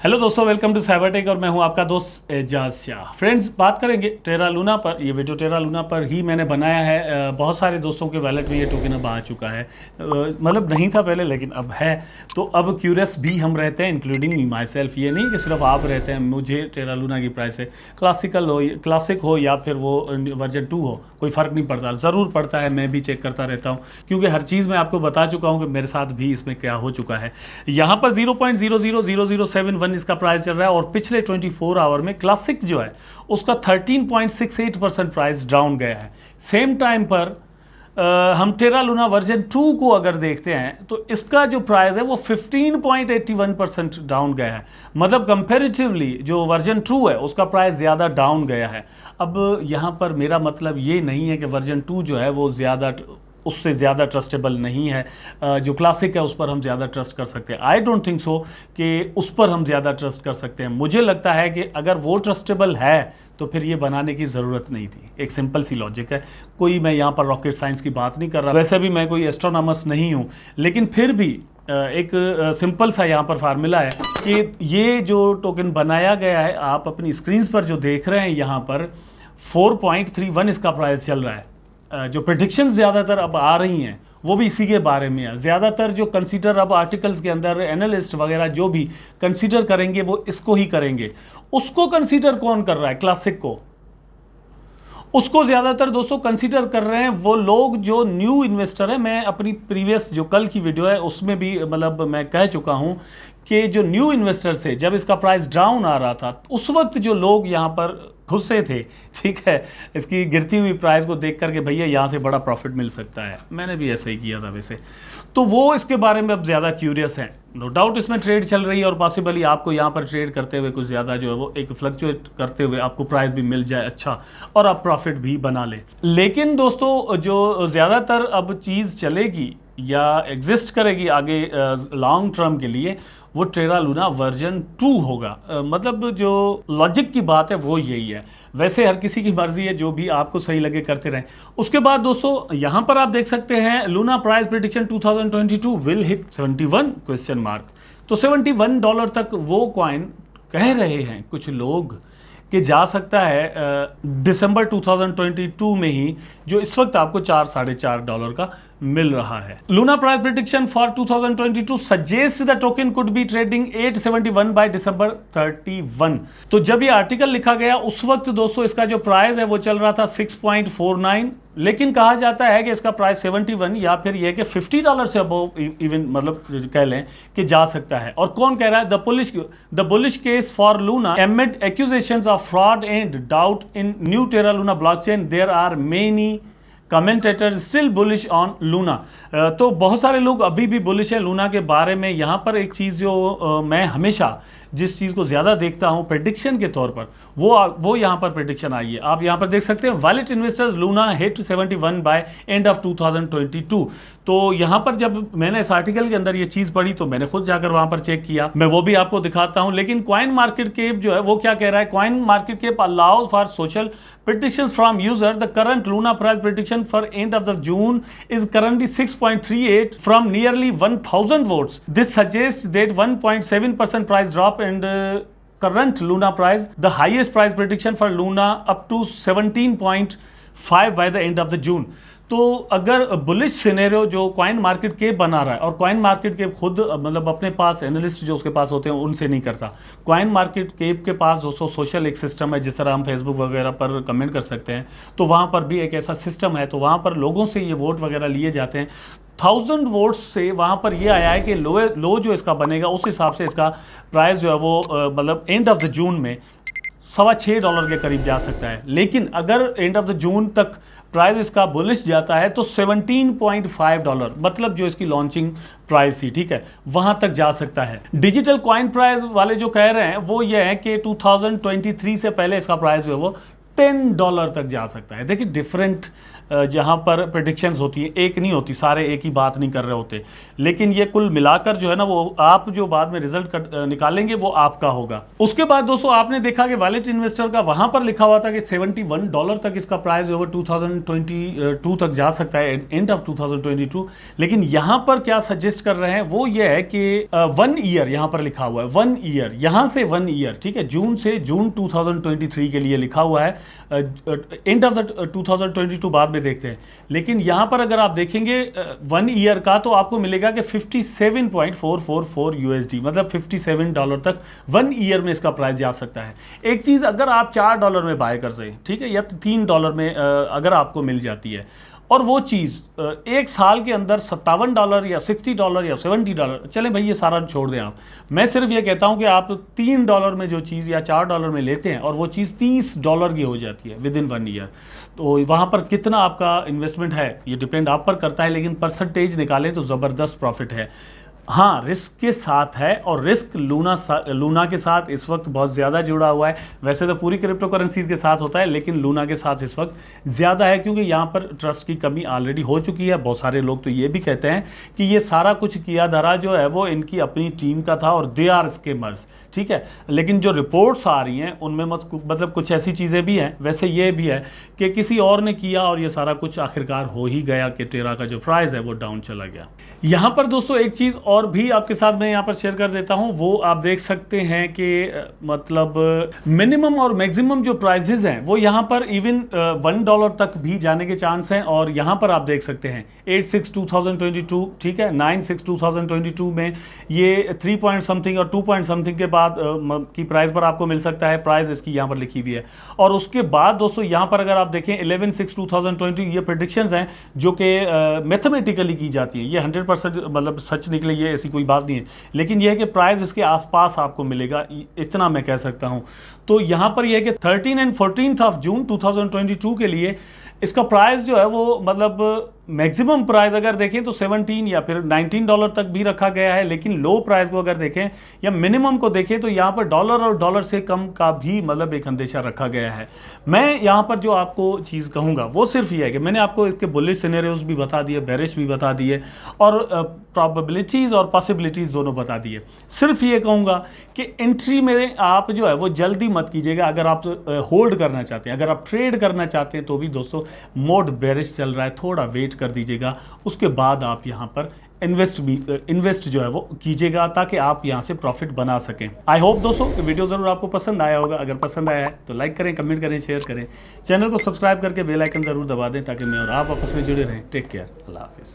Hello दोस्तों, welcome to Cybertech और मैं हूं आपका दोस्त एजाज शाह। फ्रेंड्स, बात करेंगे टेरा लूना पर। ये वीडियो टेरा लूना पर ही मैंने बनाया है। बहुत सारे दोस्तों के वैलेट में ये टोकन अब आ चुका है। मतलब नहीं था पहले, लेकिन अब है। तो अब क्यूरियस भी हम रहते हैं, इंक्लूडिंग माई सेल्फ। ये नहीं कि सिर्फ आप रहते हैं। मुझे टेरा लूना की प्राइस है, क्लासिक हो या फिर वो वर्जन 2 हो, कोई फ़र्क नहीं पड़ता। ज़रूर पड़ता है, मैं भी चेक करता रहता हूँ, क्योंकि हर चीज़ मैं आपको बता चुका हूँ कि मेरे साथ भी इसमें क्या हो चुका है। यहाँ पर 0.00007 इसका प्राइस चल रहा है, और पिछले 24 आवर में क्लासिक जो है उसका 13.68% प्राइस डाउन गया है। सेम टाइम पर हम टेरा लूना वर्जन 2 को अगर देखते हैं तो इसका जो प्राइस है वो 15.81% डाउन गया है। मतलब कंपैरेटिवली जो वर्जन 2 है उसका प्राइस ज़्यादा डाउन गया है। अब यहाँ पर मेरा मतलब ये नहीं है कि वर्जन 2 जो है वो उससे ज़्यादा ट्रस्टेबल नहीं है। जो क्लासिक है उस पर हम ज़्यादा ट्रस्ट कर सकते हैं। आई डोंट थिंक सो कि उस पर हम ज़्यादा ट्रस्ट कर सकते हैं। मुझे लगता है कि अगर वो ट्रस्टेबल है तो फिर ये बनाने की ज़रूरत नहीं थी। एक सिंपल सी लॉजिक है। कोई मैं यहाँ पर रॉकेट साइंस की बात नहीं कर रहा, वैसे भी मैं कोई एस्ट्रोनॉमर्स नहीं हूँ, लेकिन फिर भी एक सिंपल सा यहाँ पर फार्मूला है कि ये जो टोकन बनाया गया है, आप अपनी स्क्रीन पर जो देख रहे हैं यहाँ पर 4.31 इसका प्राइस चल रहा है। जो प्रेडिक्शंस ज़्यादातर अब आ रही हैं वो भी इसी के बारे में है। ज़्यादातर जो कंसीडर अब आर्टिकल्स के अंदर एनालिस्ट वगैरह जो भी कंसीडर करेंगे वो इसको ही करेंगे। उसको कंसीडर कौन कर रहा है? क्लासिक को। उसको ज़्यादातर दोस्तों कंसीडर कर रहे हैं वो लोग जो न्यू इन्वेस्टर है। मैं अपनी प्रीवियस जो कल की वीडियो है उसमें भी मतलब मैं कह चुका हूं कि जो न्यू इन्वेस्टर्स है, जब इसका प्राइस डाउन आ रहा था उस वक्त जो लोग यहाँ पर घुसे थे, ठीक है, इसकी गिरती हुई प्राइस को देख करके भैया यहाँ से बड़ा प्रॉफिट मिल सकता है। मैंने भी ऐसे ही किया था वैसे। तो वो इसके बारे में अब ज़्यादा क्यूरियस हैं। नो डाउट इसमें ट्रेड चल रही है, और पॉसिबली आपको यहाँ पर ट्रेड करते हुए कुछ ज़्यादा जो है वो एक फ्लक्चुएट करते हुए आपको प्राइस भी मिल जाए अच्छा, और आप प्रॉफिट भी बना लें। लेकिन दोस्तों, जो ज़्यादातर अब चीज़ चलेगी या एग्जिस्ट करेगी आगे लॉन्ग टर्म के लिए, वो टेरा लूना वर्जन 2 होगा। मतलब जो लॉजिक की बात है वो यही है। वैसे हर किसी की मर्जी है, जो भी आपको सही लगे करते रहें। उसके बाद दोस्तों यहाँ पर आप देख सकते हैं Luna price prediction 2022 will hit 71 question mark. तो $71 तक वो कॉइन कह रहे हैं कुछ लोग कि जा सकता है दिसंबर 2022 में ही, जो इस वक्त आपको $4-4.5 का मिल रहा है। Luna price prediction for 2022 suggest the token could be trading 871 by December 31। तो जब ये आर्टिकल लिखा गया उस वक्त दोस्तों इसका जो प्राइस है वो चल रहा था 6.49, लेकिन कहा जाता है कि इसका प्राइस 71 या फिर यह कि $50 से अबव इवन मतलब कह लें कि जा सकता है। और कौन कह रहा है? The bullish case for Luna amid accusations of fraud and doubt in new Terra Luna blockchain, there are many commentator still bullish on Luna. तो बहुत सारे लोग अभी भी बुलिश है लूना के बारे में। यहाँ पर एक चीज़ जो मैं हमेशा जिस चीज़ को ज़्यादा देखता हूँ प्रेडिक्शन के तौर पर, वो यहाँ पर प्रेडिक्शन आई है। आप यहाँ पर देख सकते हैं valid investors Luna hit 71 by end of 2022। तो यहाँ पर जब मैंने इस आर्टिकल के अंदर ये चीज़ पढ़ी तो मैंने खुद जाकर वहाँ पर चेक किया। मैं वो भी आपको दिखाता हूँ। लेकिन कॉइन मार्केट कैप जो है वो क्या कह रहा है? Coin market cap allows for social predictions from user. The current Luna price prediction for end of the June is currently 6.38 from nearly 1,000 votes. This suggests that 1.7% price drop and current Luna price, the highest price prediction for Luna up to 17.5 by the end of the June. तो अगर bullish scenario जो coin market cap बना रहा है, और coin market cap खुद मतलब अपने पास एनालिस्ट जो उसके पास होते हैं उनसे नहीं करता। कॉइन मार्केट केप के पास दोस्तों सोशल एक सिस्टम है, जिस तरह हम फेसबुक वगैरह पर कमेंट कर सकते हैं, तो वहाँ पर भी एक ऐसा सिस्टम है। तो वहाँ पर लोगों से ये वोट वगैरह लिए जाते हैं। 1000 वोट्स से वहाँ पर ये आया है कि लो जो इसका बनेगा उस हिसाब से इसका प्राइस जो है वो मतलब एंड ऑफ द जून में $6.25 के करीब जा सकता है। लेकिन अगर एंड ऑफ द जून तक प्राइस इसका बुलिश जाता है तो $17.5, मतलब जो इसकी लॉन्चिंग प्राइस थी, ठीक है, वहां तक जा सकता है। डिजिटल कॉइन प्राइस वाले जो कह रहे हैं वो ये है कि 2023 से पहले इसका प्राइस जो है वो $10 तक जा सकता है। देखिए डिफरेंट जहाँ पर प्रेडिक्शंस होती है, एक नहीं होती, सारे एक ही बात नहीं कर रहे होते, लेकिन ये कुल मिलाकर जो है ना वो आप जो बाद में रिजल्ट निकालेंगे वो आपका होगा। उसके बाद दोस्तों आपने देखा कि वैलेट इन्वेस्टर का वहां पर लिखा हुआ था कि $71 तक इसका प्राइस ओवर 2022 तक जा सकता है, एंड ऑफ 2022। लेकिन यहां पर क्या सजेस्ट कर रहे हैं वो ये है कि 1 ईयर यहां पर लिखा हुआ है, 1 ईयर, यहां से 1 ईयर, ठीक है, जून से जून 2023 के लिए लिखा हुआ है, एंड ऑफ द 2022 बाद में देखते हैं। लेकिन यहां पर अगर आप देखेंगे 1 ईयर का तो आपको मिलेगा कि 57.444 USD, मतलब $57 तक 1 ईयर में इसका प्राइस जा सकता है। एक चीज अगर आप $4 में बाय कर सकें, ठीक है, या $3 में अगर आपको मिल जाती है, और वो चीज़ एक साल के अंदर $57 या $60 या $70, चले भाई ये सारा छोड़ दें आप, मैं सिर्फ ये कहता हूँ कि आप $3 में जो चीज़ या $4 में लेते हैं और वो चीज़ $30 की हो जाती है विद इन 1 ईयर, तो वहाँ पर कितना आपका इन्वेस्टमेंट है ये डिपेंड आप पर करता है, लेकिन परसेंटेज निकालें तो ज़बरदस्त प्रॉफिट है। हाँ, रिस्क के साथ है, और रिस्क लूना के साथ इस वक्त बहुत ज़्यादा जुड़ा हुआ है। वैसे तो पूरी क्रिप्टो करेंसीज के साथ होता है, लेकिन लूना के साथ इस वक्त ज़्यादा है, क्योंकि यहाँ पर ट्रस्ट की कमी ऑलरेडी हो चुकी है। बहुत सारे लोग तो ये भी कहते हैं कि ये सारा कुछ किया धरा जो है वो इनकी अपनी टीम का था और दे आर स्कैमर्स, ठीक है। लेकिन जो रिपोर्ट्स आ रही हैं उनमें मतलब कुछ ऐसी चीज़ें भी हैं, वैसे ये भी है कि किसी और ने किया और ये सारा कुछ आखिरकार हो ही गया कि टेरा का जो प्राइस है वो डाउन चला गया। यहाँ पर दोस्तों एक चीज़ और भी आपके साथ मैं यहाँ पर शेयर कर देता हूँ, वो आप देख सकते हैं कि मतलब मिनिमम और मैक्सिमम जो प्राइजेज हैं वो यहाँ पर इवन $1 तक भी जाने के चांस हैं। और यहाँ पर आप देख सकते हैं 8/6/2022, ठीक है, 9/6/2022 में ये 3 पॉइंट समथिंग और 2 पॉइंट समथिंग के बाद की प्राइस पर आपको मिल सकता है। प्राइस इसकी यहाँ पर लिखी हुई है। और उसके बाद दोस्तों यहाँ पर अगर आप देखें 11/6/2020, ये प्रेडिक्शंस हैं जो कि मैथमेटिकली की जाती है, ये 100% मतलब सच निकले ये ऐसी कोई बात नहीं है, लेकिन यह है कि प्राइस इसके आसपास आपको मिलेगा, इतना मैं कह सकता हूं। तो यहां पर यह है कि 13 और 14 जून 2022 के लिए इसका प्राइस जो है वो मतलब मैक्सिमम प्राइस अगर देखें तो 17 या फिर $19 तक भी रखा गया है। लेकिन लो प्राइस को अगर देखें या मिनिमम को देखें तो यहाँ पर डॉलर और डॉलर से कम का भी मतलब एक अंदेशा रखा गया है। मैं यहाँ पर जो आपको चीज़ कहूँगा वो सिर्फ ये है कि मैंने आपको इसके बुलिश सिनेरियोज भी बता दिए, बेरिश भी बता दिए, और प्रॉबेबिलिटीज़ और पॉसिबिलिटीज़ दोनों बता दिए। सिर्फ ये कहूँगा कि एंट्री में आप जो है वो जल्दी मत कीजिएगा। अगर आप होल्ड करना चाहते हैं, अगर आप ट्रेड करना चाहते हैं तो भी दोस्तों मोड बेरिश चल रहा है, थोड़ा वेट कर दीजिएगा। उसके बाद आप यहाँ पर इन्वेस्ट जो है वो कीजिएगा ताकि आप यहाँ से प्रॉफिट बना सकें। आई होप दोस्तों वीडियो ज़रूर आपको पसंद आया होगा। अगर पसंद आया है तो लाइक करें, कमेंट करें, शेयर करें, चैनल को सब्सक्राइब करके बेल आइकन ज़रूर दबा दें ताकि मैं और आप आपस में जुड़े रहें। टेक केयर, अल्लाह हाफिज़।